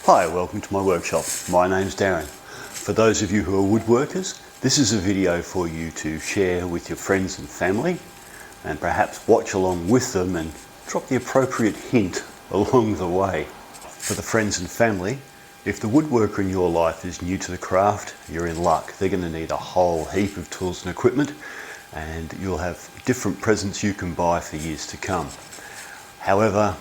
Hi, welcome to my workshop. My name's Darren. For those of you who are woodworkers, this is a video for you to share with your friends and family and perhaps watch along with them and drop the appropriate hint along the way. For the friends and family, if the woodworker in your life is new to the craft, you're in luck. They're going to need a whole heap of tools and equipment, and you'll have different presents you can buy for years to come. However,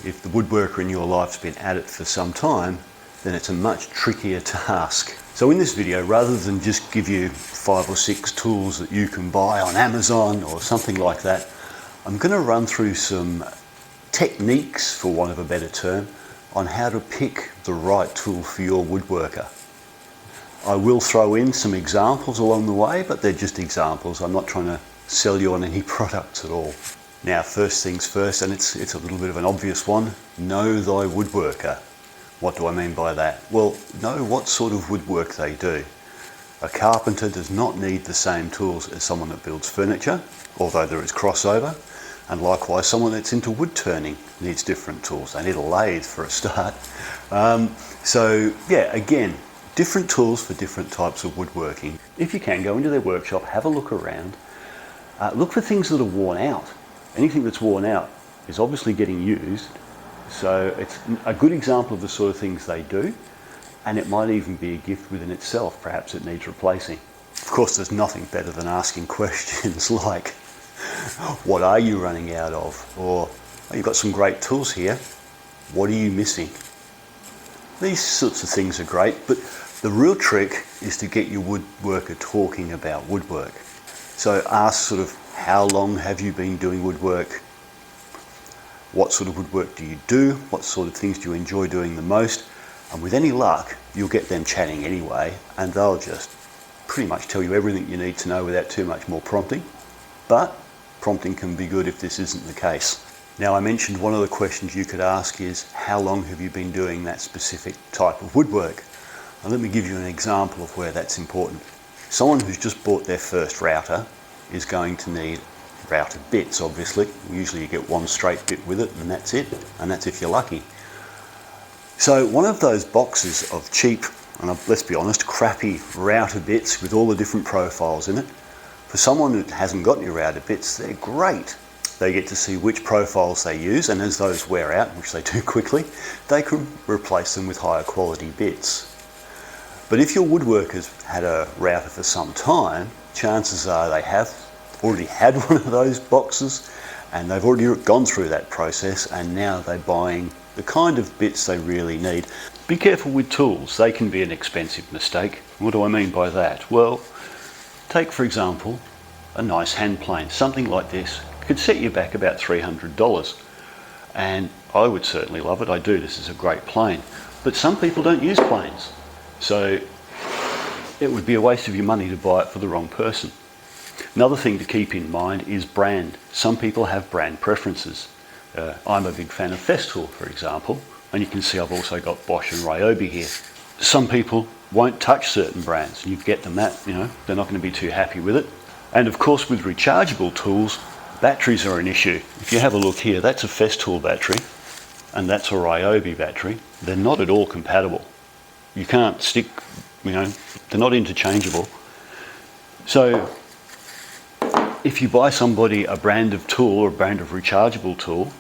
if the woodworker in your life's been at it for some time, then it's a much trickier task. So in this video, rather than just give you 5 or 6 tools that you can buy on Amazon or something like that, I'm going to run through some techniques, for want of a better term, on how to pick the right tool for your woodworker. I will throw in some examples along the way, but they're just examples. I'm not trying to sell you on any products at all. Now, first things first, and it's a little bit of an obvious one, know thy woodworker. What do I mean by that? Well, know what sort of woodwork they do. A carpenter does not need the same tools as someone that builds furniture, although there is crossover, and likewise someone that's into wood turning needs different tools. They need a lathe for a start. So yeah, again, different tools for different types of woodworking. If you can, go into their workshop, have a look around, look for things that are worn out. Anything that's worn out is obviously getting used, so it's a good example of the sort of things they do, and it might even be a gift within itself. Perhaps it needs replacing. Of course, there's nothing better than asking questions like, what are you running out of? Or, oh, you've got some great tools here, what are you missing? These sorts of things are great, but the real trick is to get your woodworker talking about woodwork. So ask sort of, how long have you been doing woodwork? What sort of woodwork do you do? What sort of things do you enjoy doing the most? And with any luck, you'll get them chatting anyway, and they'll just pretty much tell you everything you need to know without too much more prompting. But prompting can be good if this isn't the case. Now, I mentioned one of the questions you could ask is, how long have you been doing that specific type of woodwork? And let me give you an example of where that's important. Someone who's just bought their first router is going to need router bits, obviously. Usually you get one straight bit with it, and that's it, and that's if you're lucky. So one of those boxes of cheap, and let's be honest, crappy router bits with all the different profiles in it, for someone who hasn't got any router bits, they're great. They get to see which profiles they use, and as those wear out, which they do quickly, they can replace them with higher quality bits. But if your woodworker's had a router for some time, chances are they have already had one of those boxes and they've already gone through that process, and now they're buying the kind of bits they really need. Be careful with tools. They can be an expensive mistake. What do I mean by that? Well, take for example a nice hand plane. Something like this could set you back about $300, and I would certainly love it. I do. This is a great plane, but some people don't use planes. So it would be a waste of your money to buy it for the wrong person. Another thing to keep in mind is brand. Some people have brand preferences. I'm a big fan of Festool, for example, and you can see I've also got Bosch and Ryobi here. Some people won't touch certain brands, and you get them that, they're not going to be too happy with it. And of course, with rechargeable tools, batteries are an issue. If you have a look here, that's a Festool battery, and that's a Ryobi battery. They're not at all compatible. You can't stick, they're not interchangeable. So if you buy somebody a brand of tool or a brand of rechargeable tool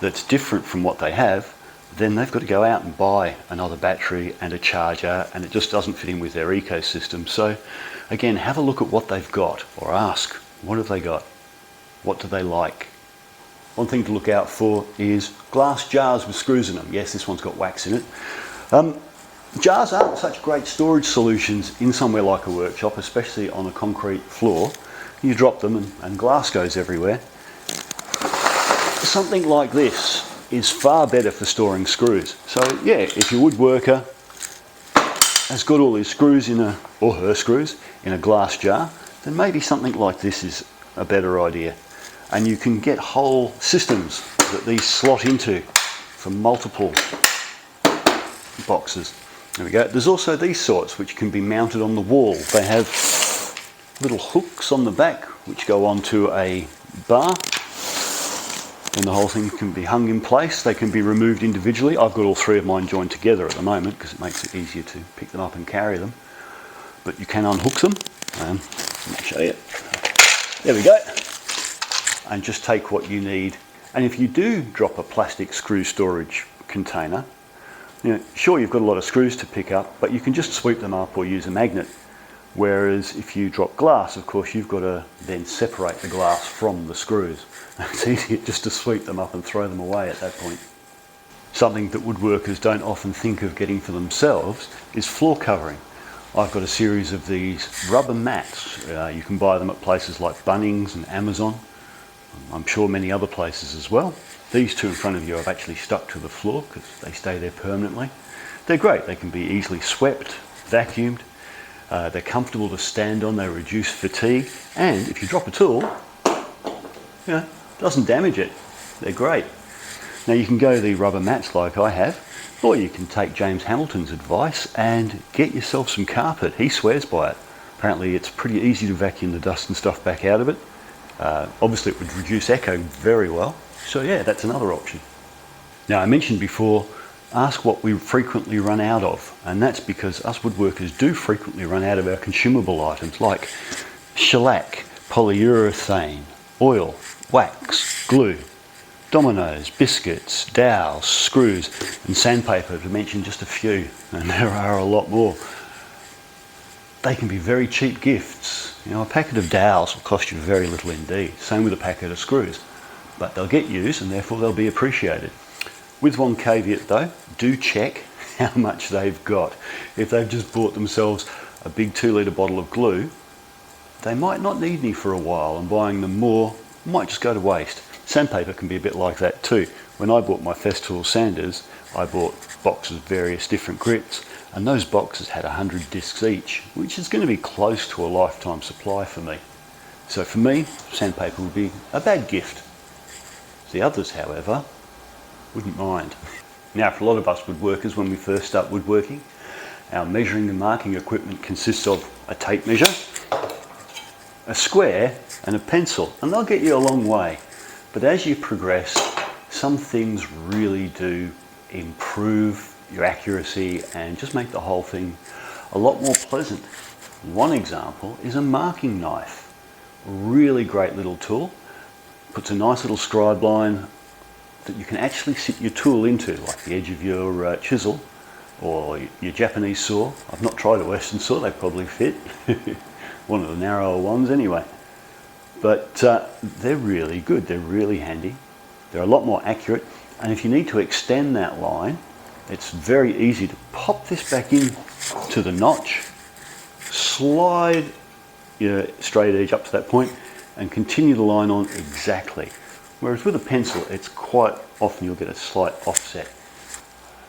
that's different from what they have, then they've got to go out and buy another battery and a charger, and it just doesn't fit in with their ecosystem. So again, have a look at what they've got, or ask, what have they got? What do they like? One thing to look out for is glass jars with screws in them. Yes, this one's got wax in it. Jars aren't such great storage solutions in somewhere like a workshop, especially on a concrete floor. You drop them and glass goes everywhere. Something like this is far better for storing screws. So yeah, if your woodworker has got all his screws or her screws in a glass jar, then maybe something like this is a better idea. And you can get whole systems that these slot into for multiple boxes. There we go. There's also these sorts which can be mounted on the wall. They have little hooks on the back which go onto a bar, and the whole thing can be hung in place. They can be removed individually. I've got all three of mine joined together at the moment because it makes it easier to pick them up and carry them. But you can unhook them. Let me show you. There we go. And just take what you need. And if you do drop a plastic screw storage container, sure, you've got a lot of screws to pick up, but you can just sweep them up or use a magnet. Whereas if you drop glass, of course, you've got to then separate the glass from the screws. It's easier just to sweep them up and throw them away at that point. Something that woodworkers don't often think of getting for themselves is floor covering. I've got a series of these rubber mats. You can buy them at places like Bunnings and Amazon. I'm sure many other places as well. These two in front of you I've actually stuck to the floor because they stay there permanently. They're great. They can be easily swept, vacuumed. They're comfortable to stand on. They reduce fatigue. And if you drop a tool, it doesn't damage it. They're great. Now you can go the rubber mats like I have, or you can take James Hamilton's advice and get yourself some carpet. He swears by it. Apparently it's pretty easy to vacuum the dust and stuff back out of it. Obviously it would reduce echo very well. So yeah, that's another option. Now I mentioned before, ask what we frequently run out of. And that's because us woodworkers do frequently run out of our consumable items like shellac, polyurethane, oil, wax, glue, dominoes, biscuits, dowels, screws and sandpaper, to mention just a few. And there are a lot more. They can be very cheap gifts. A packet of dowels will cost you very little indeed. Same with a packet of screws. But they'll get used and therefore they'll be appreciated. With one caveat though, do check how much they've got. If they've just bought themselves a big 2-litre bottle of glue, they might not need any for a while, and buying them more might just go to waste. Sandpaper can be a bit like that too. When I bought my Festool sanders, I bought boxes of various different grits, and those boxes had 100 discs each, which is going to be close to a lifetime supply for me. So for me, sandpaper would be a bad gift. The others, however, wouldn't mind. Now, for a lot of us woodworkers, when we first start woodworking, our measuring and marking equipment consists of a tape measure, a square and a pencil, and they'll get you a long way. But as you progress, some things really do improve your accuracy and just make the whole thing a lot more pleasant. One example is a marking knife. A really great little tool. Puts a nice little scribe line that you can actually sit your tool into, like the edge of your chisel or your Japanese saw. I've not tried a Western saw, they probably fit. One of the narrower ones anyway. But they're really good, they're really handy. They're a lot more accurate, and if you need to extend that line, it's very easy to pop this back in to the notch, slide your straight edge up to that point, and continue the line on exactly. Whereas with a pencil, it's quite often you'll get a slight offset.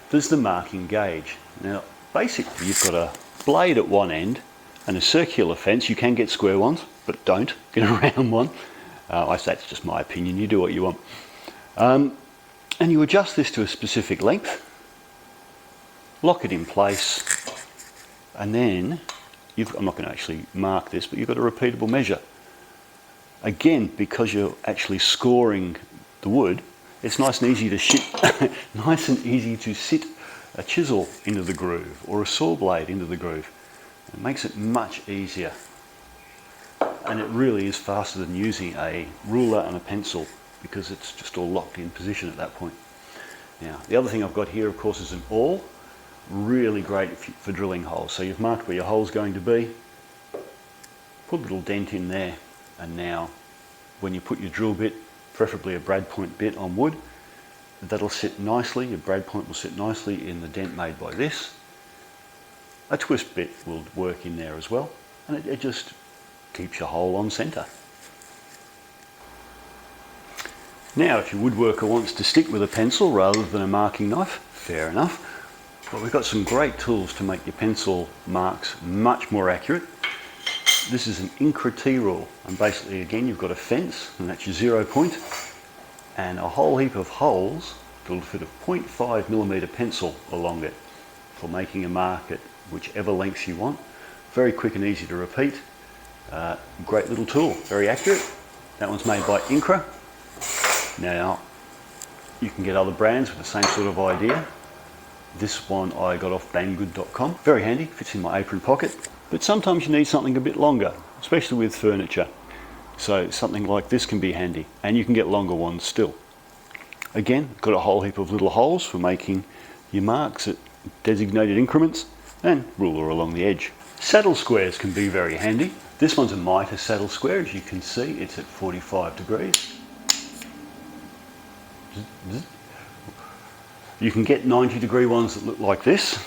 There's the marking gauge. Now, basically you've got a blade at one end and a circular fence. You can get square ones, but don't get a round one. That's just my opinion, you do what you want. And you adjust this to a specific length, lock it in place, and then I'm not going to actually mark this, but you've got a repeatable measure. Again, because you're actually scoring the wood, it's nice and easy to sit a chisel into the groove or a saw blade into the groove. It makes it much easier. And it really is faster than using a ruler and a pencil because it's just all locked in position at that point. Now, the other thing I've got here, of course, is an awl. Really great for drilling holes. So you've marked where your hole's going to be, put a little dent in there, and now when you put your drill bit, preferably a brad point bit on wood, that'll sit nicely, your brad point will sit nicely in the dent made by this. A twist bit will work in there as well, and it just keeps your hole on centre. Now, if your woodworker wants to stick with a pencil rather than a marking knife, fair enough. But we've got some great tools to make your pencil marks much more accurate. This is an Incra T-rule, and basically again you've got a fence, and that's your 0 point, and a whole heap of holes to fit a 0.5mm pencil along it for making a mark at whichever lengths you want. Very quick and easy to repeat. Great little tool, very accurate. That one's made by Incra. Now, You can get other brands with the same sort of idea. This one I got off banggood.com. Very handy, fits in my apron pocket. But sometimes you need something a bit longer, especially with furniture. So something like this can be handy, and you can get longer ones still. Again, got a whole heap of little holes for making your marks at designated increments, and ruler along the edge. Saddle squares can be very handy. This one's a mitre saddle square. As you can see, it's at 45 degrees. You can get 90-degree ones that look like this.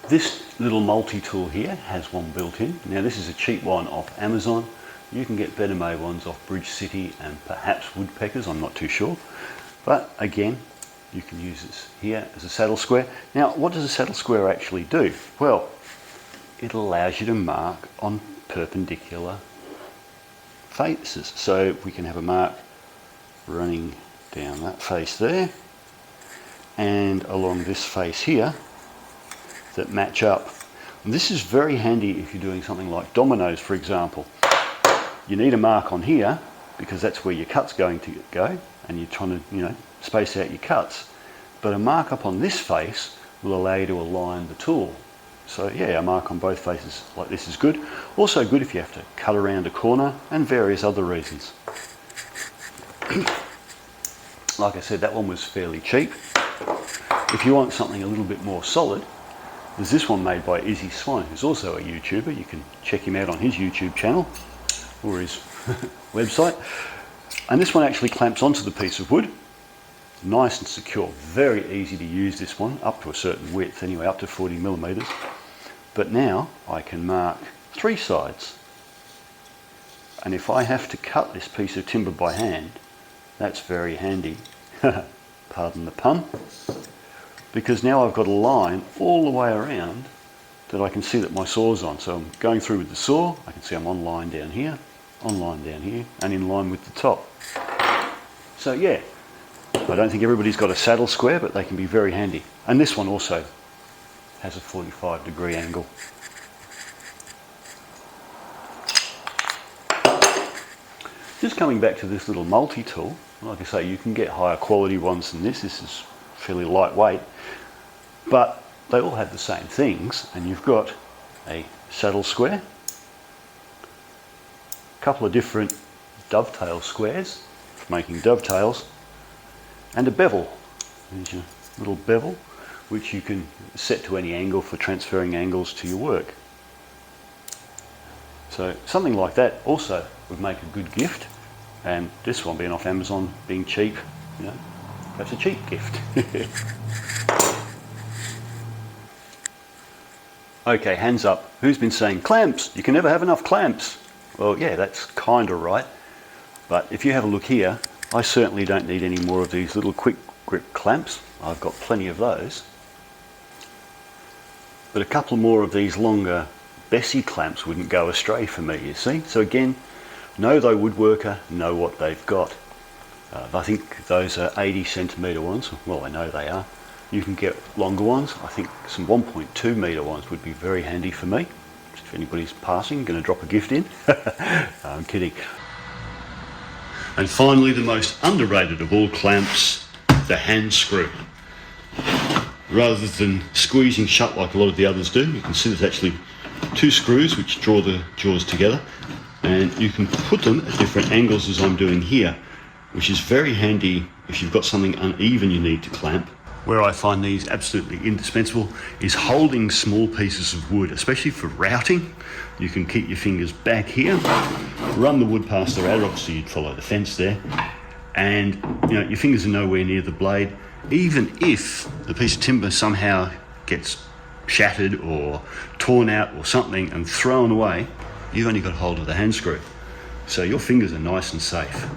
This little multi-tool here has one built in. Now this is a cheap one off Amazon. You can get better made ones off Bridge City and perhaps Woodpeckers, I'm not too sure. But again, you can use this here as a saddle square. Now, what does a saddle square actually do? Well, it allows you to mark on perpendicular faces. So we can have a mark running down that face there and along this face here that match up. And this is very handy if you're doing something like dominoes, for example. You need a mark on here because that's where your cut's going to go, and you're trying to, space out your cuts. But a mark up on this face will allow you to align the tool. So yeah, a mark on both faces like this is good. Also good if you have to cut around a corner and various other reasons. Like I said, that one was fairly cheap. If you want something a little bit more solid, there's this one made by Izzy Swan, who's also a YouTuber. You can check him out on his YouTube channel or his website. And this one actually clamps onto the piece of wood. Nice and secure, very easy to use this one, up to a certain width anyway, up to 40 millimeters. But now I can mark 3 sides. And if I have to cut this piece of timber by hand, that's very handy, pardon the pun, because now I've got a line all the way around that I can see that my saw's on. So I'm going through with the saw, I can see I'm on line down here, on line down here, and in line with the top. So yeah, I don't think everybody's got a saddle square, but they can be very handy. And this one also has a 45-degree angle. Just coming back to this little multi-tool, like I say, you can get higher quality ones than this. This is fairly lightweight, but they all have the same things. And you've got a saddle square, a couple of different dovetail squares for making dovetails, and a bevel. There's your little bevel, which you can set to any angle for transferring angles to your work. So something like that also would make a good gift, and this one being off Amazon, being cheap, perhaps a cheap gift. Okay, hands up. Who's been saying clamps? You can never have enough clamps. Well, yeah, that's kind of right. But if you have a look here, I certainly don't need any more of these little quick grip clamps. I've got plenty of those. But a couple more of these longer Bessie clamps wouldn't go astray for me, you see. So again, know thy woodworker, know what they've got. I think those are 80 centimetre ones. Well, I know they are. You can get longer ones. I think some 1.2 metre ones would be very handy for me. If anybody's passing, going to drop a gift in. I'm kidding. And finally, the most underrated of all clamps, the hand screw. Rather than squeezing shut like a lot of the others do, you can see there's actually 2 screws which draw the jaws together, and you can put them at different angles as I'm doing here, which is very handy if you've got something uneven you need to clamp. Where I find these absolutely indispensable is holding small pieces of wood, especially for routing. You can keep your fingers back here, run the wood past the router. Obviously you'd follow the fence there, and your fingers are nowhere near the blade. Even if the piece of timber somehow gets shattered or torn out or something and thrown away, you've only got hold of the hand screw. So your fingers are nice and safe.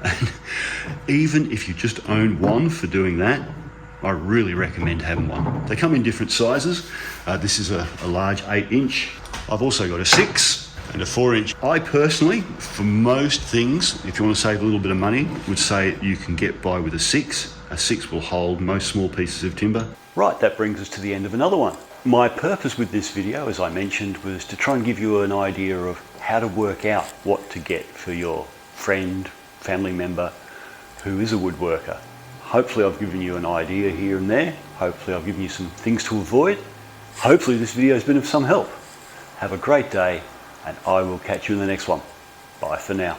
And even if you just own one for doing that, I really recommend having one. They come in different sizes. This is a large 8-inch. I've also got a 6 and a 4-inch. I personally, for most things, if you want to save a little bit of money, would say you can get by with a 6. A 6 will hold most small pieces of timber. Right, that brings us to the end of another one. My purpose with this video, as I mentioned, was to try and give you an idea of how to work out what to get for your friend, family member, who is a woodworker. Hopefully I've given you an idea here and there. Hopefully I've given you some things to avoid. Hopefully this video has been of some help. Have a great day, and I will catch you in the next one. Bye for now.